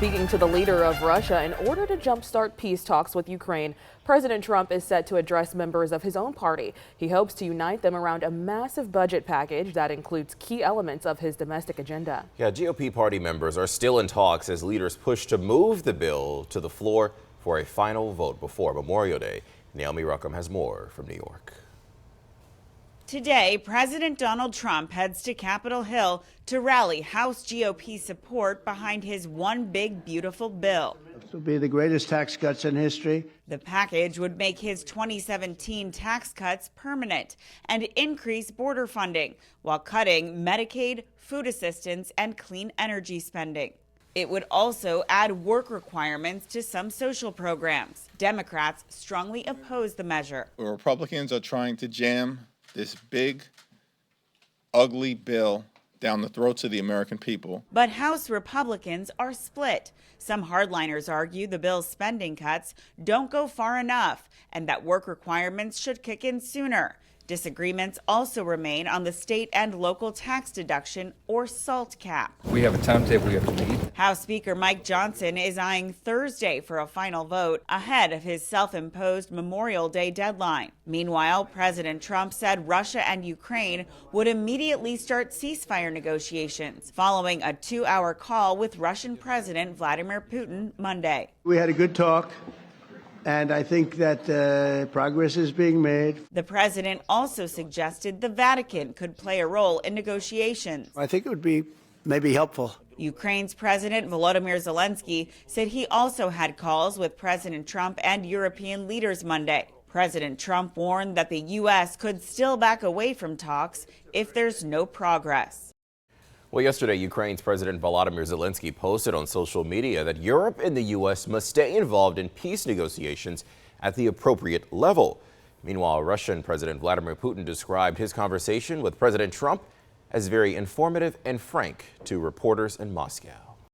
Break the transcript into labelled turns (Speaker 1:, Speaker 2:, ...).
Speaker 1: Speaking to the leader of Russia in order to jumpstart peace talks with Ukraine, President Trump is set to address members of his own party. He hopes to unite them around a massive budget package that includes key elements of his domestic agenda.
Speaker 2: Yeah, GOP party members are still in talks as leaders push to move the bill to the floor for a final vote before Memorial Day. Naomi Ruckham has more from New York.
Speaker 3: Today, President Donald Trump heads to Capitol Hill to rally House GOP support behind his One Big Beautiful Bill.
Speaker 4: This will be the greatest tax cuts in history.
Speaker 3: The package would make his 2017 tax cuts permanent and increase border funding while cutting Medicaid, food assistance, and clean energy spending. It would also add work requirements to some social programs. Democrats strongly oppose the measure.
Speaker 5: Republicans are trying to jam this big, ugly bill down the throats of the American people.
Speaker 3: But House Republicans are split. Some hardliners argue the bill's spending cuts don't go far enough and that work requirements should kick in sooner. Disagreements also remain on the state and local tax deduction or SALT cap.
Speaker 6: We have a timetable we have to meet.
Speaker 3: House Speaker Mike Johnson is eyeing Thursday for a final vote ahead of his self-imposed Memorial Day deadline. Meanwhile, President Trump said Russia and Ukraine would immediately start ceasefire negotiations following a 2-hour call with Russian President Vladimir Putin Monday.
Speaker 4: We had a good talk, and I think that progress is being made.
Speaker 3: The president also suggested the Vatican could play a role in negotiations.
Speaker 4: I think it would be maybe helpful.
Speaker 3: Ukraine's President Volodymyr Zelensky said he also had calls with President Trump and European leaders Monday. President Trump warned that the U.S. could still back away from talks if there's no progress.
Speaker 2: Well, yesterday, Ukraine's President Volodymyr Zelensky posted on social media that Europe and the U.S. must stay involved in peace negotiations at the appropriate level. Meanwhile, Russian President Vladimir Putin described his conversation with President Trump as very informative and frank to reporters in Moscow.